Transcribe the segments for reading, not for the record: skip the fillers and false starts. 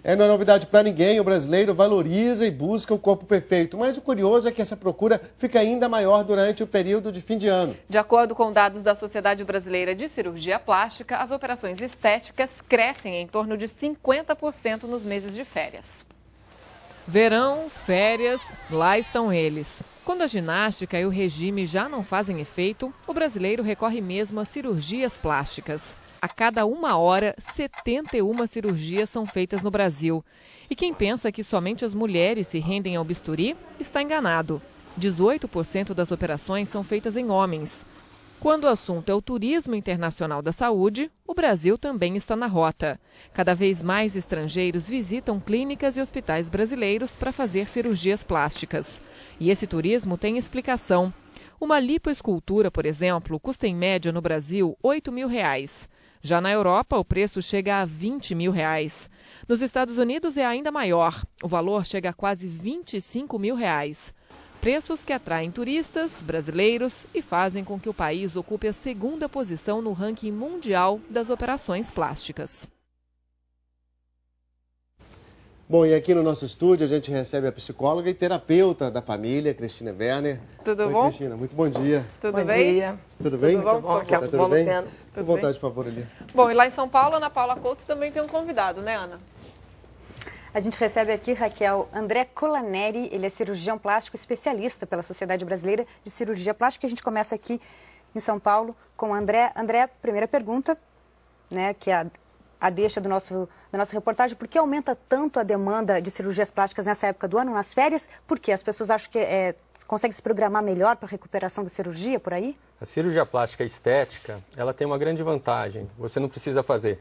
Não é novidade para ninguém, o brasileiro valoriza e busca o corpo perfeito. Mas o curioso é que essa procura fica ainda maior durante o período de fim de ano. De acordo com dados da Sociedade Brasileira de Cirurgia Plástica, as operações estéticas crescem em torno de 50% nos meses de férias. Verão, férias, lá estão eles. Quando a ginástica e o regime já não fazem efeito, o brasileiro recorre mesmo a cirurgias plásticas. A cada 1 hora, 71 cirurgias são feitas no Brasil. E quem pensa que somente as mulheres se rendem ao bisturi, está enganado. 18% das operações são feitas em homens. Quando o assunto é o turismo internacional da saúde, o Brasil também está na rota. Cada vez mais estrangeiros visitam clínicas e hospitais brasileiros para fazer cirurgias plásticas. E esse turismo tem explicação. Uma lipoescultura, por exemplo, custa em média no Brasil R$ 8.000. Já na Europa, o preço chega a R$ 20.000. Nos Estados Unidos é ainda maior. O valor chega a quase R$ 25.000. Preços que atraem turistas, brasileiros e fazem com que o país ocupe a 2ª posição no ranking mundial das operações plásticas. Bom, e aqui no nosso estúdio a gente recebe a psicóloga e terapeuta da família, Cristina Werner. Tudo Oi, bom? Cristina, muito bom dia. Tudo bem? Dia. Tudo bem? Tudo bom? Tá tudo bem? Com vontade, por favor, ali. Bom, e lá em São Paulo, Ana Paula Couto também tem um convidado, né, Ana? A gente recebe aqui, Raquel, André Colaneri, ele é cirurgião plástico especialista pela Sociedade Brasileira de Cirurgia Plástica. A gente começa aqui em São Paulo com o André. André, primeira pergunta, né, que é a deixa da nossa reportagem. Por que aumenta tanto a demanda de cirurgias plásticas nessa época do ano, nas férias? Por quê? As pessoas acham que conseguem se programar melhor para a recuperação da cirurgia, por aí? A cirurgia plástica estética, ela tem uma grande vantagem. Você não precisa fazer,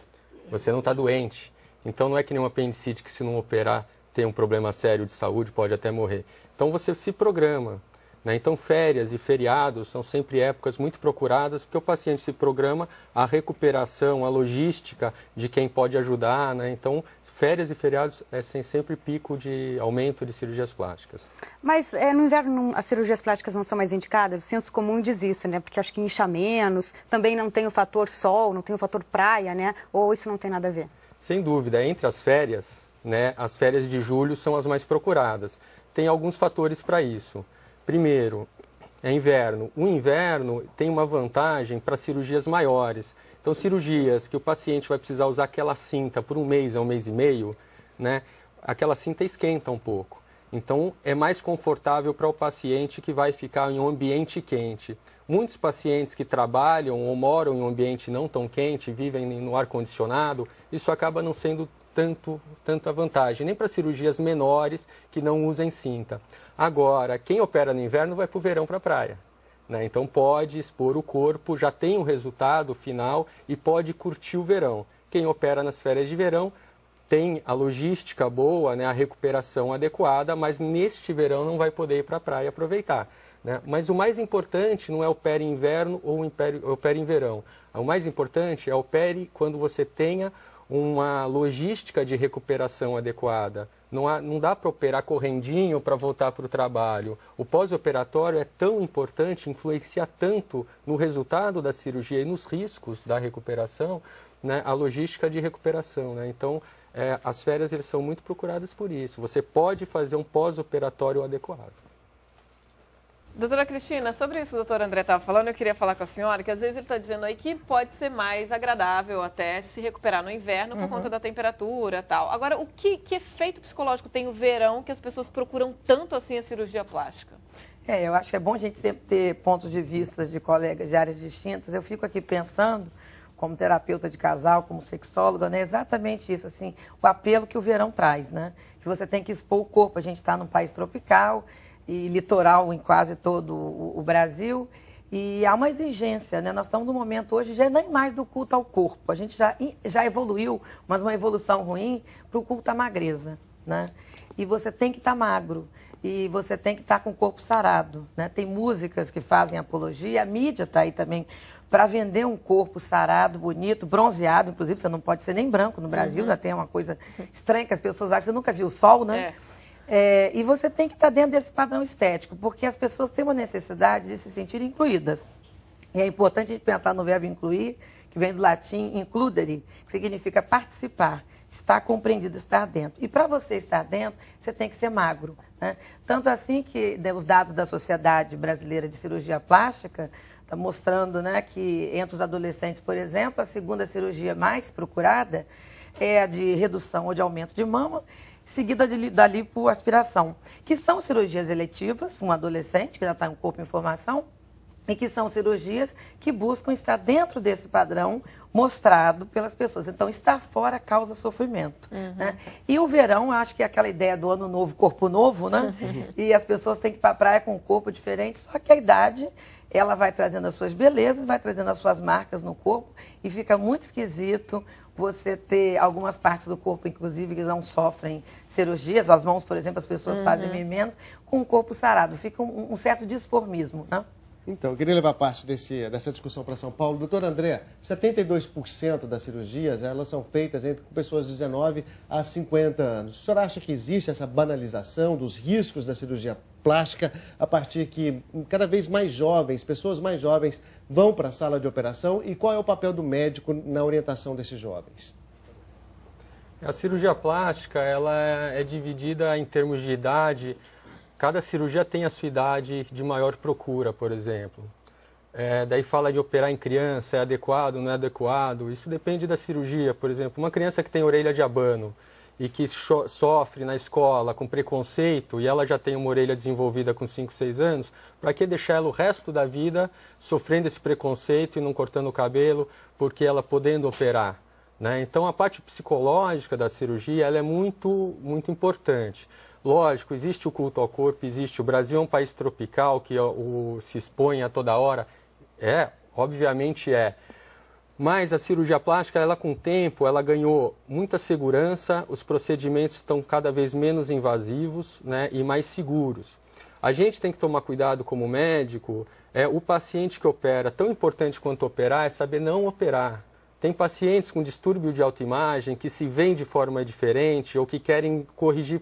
você não está doente. Então não é que nem um apendicite que se não operar tem um problema sério de saúde, pode até morrer. Então você se programa, né? Então férias e feriados são sempre épocas muito procuradas, porque o paciente se programa a recuperação, a logística de quem pode ajudar, né? Então férias e feriados tem sempre pico de aumento de cirurgias plásticas. Mas no inverno as cirurgias plásticas não são mais indicadas? O senso comum diz isso, né? Porque acho que incha menos, também não tem o fator sol, não tem o fator praia, né? Ou isso não tem nada a ver? Sem dúvida, entre as férias, né, as férias de julho são as mais procuradas. Tem alguns fatores para isso. Primeiro, é inverno. O inverno tem uma vantagem para cirurgias maiores. Então, cirurgias que o paciente vai precisar usar aquela cinta por 1 mês a 1 mês e meio, né, aquela cinta esquenta um pouco. Então, é mais confortável para o paciente que vai ficar em um ambiente quente. Muitos pacientes que trabalham ou moram em um ambiente não tão quente, vivem no ar-condicionado, isso acaba não sendo tanta vantagem, nem para cirurgias menores que não usem cinta. Agora, quem opera no inverno vai para o verão para a praia, né? Então pode expor o corpo, já tem o resultado final e pode curtir o verão. Quem opera nas férias de verão tem a logística boa, né, a recuperação adequada, mas neste verão não vai poder ir para a praia aproveitar, né? Mas o mais importante não é opere em inverno ou opere em verão. O mais importante é opere quando você tenha uma logística de recuperação adequada. Não dá para operar correndinho para voltar para o trabalho. O pós-operatório é tão importante, influencia tanto no resultado da cirurgia e nos riscos da recuperação, né, a logística de recuperação, né? Então, as férias eles são muito procuradas por isso. Você pode fazer um pós-operatório adequado. Doutora Cristina, sobre isso que o doutor André estava falando, eu queria falar com a senhora, que às vezes ele está dizendo aí que pode ser mais agradável até se recuperar no inverno por conta da temperatura e tal. Agora, que efeito psicológico tem o verão que as pessoas procuram tanto assim a cirurgia plástica? Eu acho que é bom a gente sempre ter pontos de vista de colegas de áreas distintas. Eu fico aqui pensando, como terapeuta de casal, como sexóloga, né, exatamente isso, assim, o apelo que o verão traz, né? Que você tem que expor o corpo. A gente está num país tropical e litoral em quase todo o Brasil, e há uma exigência, né? Nós estamos num momento hoje já nem mais do culto ao corpo, a gente já evoluiu, mas uma evolução ruim para o culto à magreza, né? E você tem que estar magro, e você tem que estar com o corpo sarado, né? Tem músicas que fazem apologia, a mídia está aí também para vender um corpo sarado, bonito, bronzeado, inclusive você não pode ser nem branco no Brasil, já tem uma coisa estranha que as pessoas acham, você nunca viu o sol, né? E você tem que estar dentro desse padrão estético, porque as pessoas têm uma necessidade de se sentirem incluídas. E é importante a gente pensar no verbo incluir, que vem do latim includere, que significa participar. Está compreendido estar dentro. E para você estar dentro, você tem que ser magro, né? Tanto assim que os dados da Sociedade Brasileira de Cirurgia Plástica está mostrando, né, que entre os adolescentes, por exemplo, a segunda cirurgia mais procurada é a de redução ou de aumento de mama, seguida da lipoaspiração, que são cirurgias eletivas para um adolescente que já está em um corpo em formação, e que são cirurgias que buscam estar dentro desse padrão mostrado pelas pessoas. Então, estar fora causa sofrimento. Né? E o verão, acho que é aquela ideia do ano novo, corpo novo, né? E as pessoas têm que ir para a praia com um corpo diferente, só que a idade, ela vai trazendo as suas belezas, vai trazendo as suas marcas no corpo, e fica muito esquisito você ter algumas partes do corpo, inclusive, que não sofrem cirurgias. As mãos, por exemplo, as pessoas fazem bem menos, com o corpo sarado. Fica um certo disformismo, né? Então, eu queria levar parte dessa discussão para São Paulo. Doutor André, 72% das cirurgias, elas são feitas entre pessoas de 19 a 50 anos. O senhor acha que existe essa banalização dos riscos da cirurgia plástica a partir que cada vez mais jovens, pessoas mais jovens, vão para a sala de operação? E qual é o papel do médico na orientação desses jovens? A cirurgia plástica, ela é dividida em termos de idade. Cada cirurgia tem a sua idade de maior procura, por exemplo. Daí fala de operar em criança, é adequado, não é adequado. Isso depende da cirurgia. Por exemplo, uma criança que tem orelha de abano e que sofre na escola com preconceito e ela já tem uma orelha desenvolvida com 5, 6 anos, para que deixar ela o resto da vida sofrendo esse preconceito e não cortando o cabelo, porque ela podendo operar, né? Então, a parte psicológica da cirurgia ela é muito, muito importante. Lógico, existe o culto ao corpo, existe. O Brasil é um país tropical que se expõe a toda hora. Obviamente é. Mas a cirurgia plástica, ela com o tempo, ela ganhou muita segurança, os procedimentos estão cada vez menos invasivos, né, e mais seguros. A gente tem que tomar cuidado como médico, o paciente que opera, tão importante quanto operar, é saber não operar. Tem pacientes com distúrbio de autoimagem que se veem de forma diferente ou que querem corrigir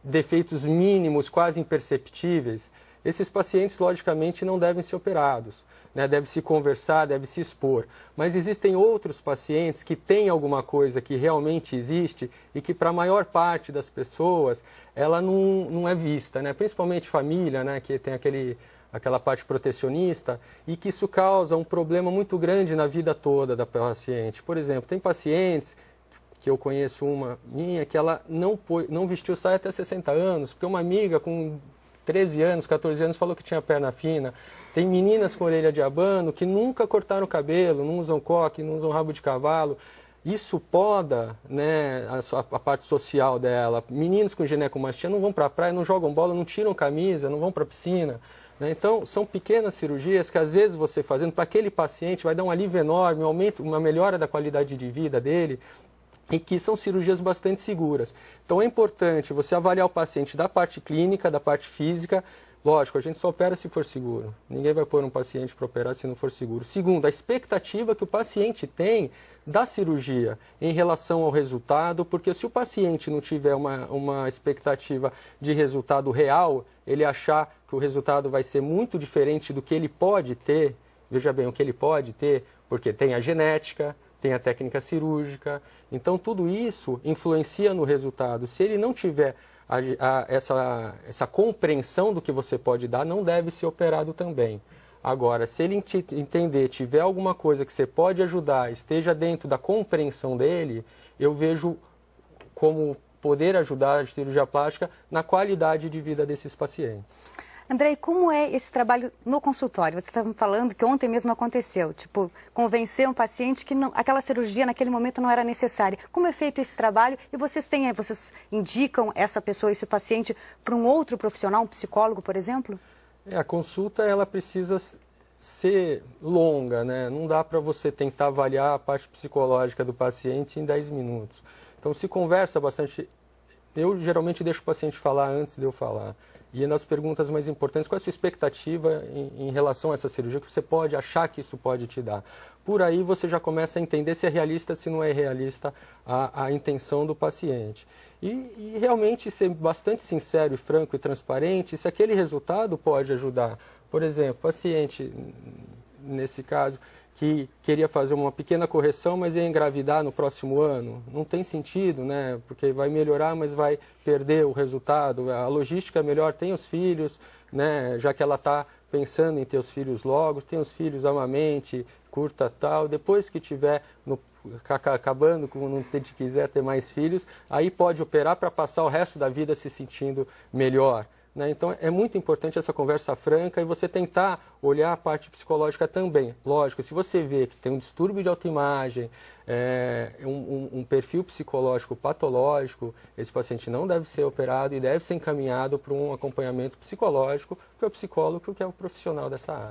defeitos mínimos, quase imperceptíveis. Esses pacientes, logicamente, não devem ser operados, né? Deve se conversar, deve se expor. Mas existem outros pacientes que têm alguma coisa que realmente existe e que, para a maior parte das pessoas, ela não é vista, né? Principalmente família, né? Que tem aquela parte protecionista, e que isso causa um problema muito grande na vida toda da paciente. Por exemplo, tem pacientes que eu conheço, uma minha, que ela não vestiu saia até 60 anos, porque uma amiga com 13 anos, 14 anos falou que tinha perna fina. Tem meninas com orelha de abano que nunca cortaram o cabelo, não usam coque, não usam rabo de cavalo. Isso poda, né, a parte social dela. Meninos com ginecomastia não vão para a praia, não jogam bola, não tiram camisa, não vão para a piscina. Então, são pequenas cirurgias que, às vezes, você fazendo para aquele paciente vai dar um alívio enorme, um aumento, uma melhora da qualidade de vida dele, e que são cirurgias bastante seguras. Então, é importante você avaliar o paciente da parte clínica, da parte física. Lógico, a gente só opera se for seguro. Ninguém vai pôr um paciente para operar se não for seguro. Segundo, a expectativa que o paciente tem da cirurgia em relação ao resultado, porque se o paciente não tiver uma expectativa de resultado real, ele achar que o resultado vai ser muito diferente do que ele pode ter, veja bem, o que ele pode ter, porque tem a genética, tem a técnica cirúrgica, então tudo isso influencia no resultado. Se ele não tiver essa compreensão do que você pode dar, não deve ser operado também. Agora, se ele entender, tiver alguma coisa que você pode ajudar, esteja dentro da compreensão dele, eu vejo como poder ajudar a cirurgia plástica na qualidade de vida desses pacientes. André, como é esse trabalho no consultório? Você estava falando que ontem mesmo aconteceu, tipo, convencer um paciente que aquela cirurgia naquele momento não era necessária. Como é feito esse trabalho? E vocês indicam essa pessoa, esse paciente, para um outro profissional, um psicólogo, por exemplo? A consulta, ela precisa ser longa, né? Não dá para você tentar avaliar a parte psicológica do paciente em 10 minutos. Então, se conversa bastante. Eu geralmente deixo o paciente falar antes de eu falar. E nas perguntas mais importantes, qual é a sua expectativa em relação a essa cirurgia que você pode achar que isso pode te dar? Por aí você já começa a entender se é realista, se não é realista a intenção do paciente. E realmente ser bastante sincero e franco e transparente, se aquele resultado pode ajudar. Por exemplo, paciente, nesse caso, que queria fazer uma pequena correção, mas ia engravidar no próximo ano. Não tem sentido, né? Porque vai melhorar, mas vai perder o resultado. A logística é melhor, tem os filhos, né? Já que ela está pensando em ter os filhos logo, tem os filhos amamente, curta tal, depois que tiver acabando, não quiser ter mais filhos, aí pode operar para passar o resto da vida se sentindo melhor. Né? Então é muito importante essa conversa franca e você tentar olhar a parte psicológica também. Lógico, se você vê que tem um distúrbio de autoimagem, um perfil psicológico patológico, esse paciente não deve ser operado e deve ser encaminhado para um acompanhamento psicológico, porque é o psicólogo que é o profissional dessa área.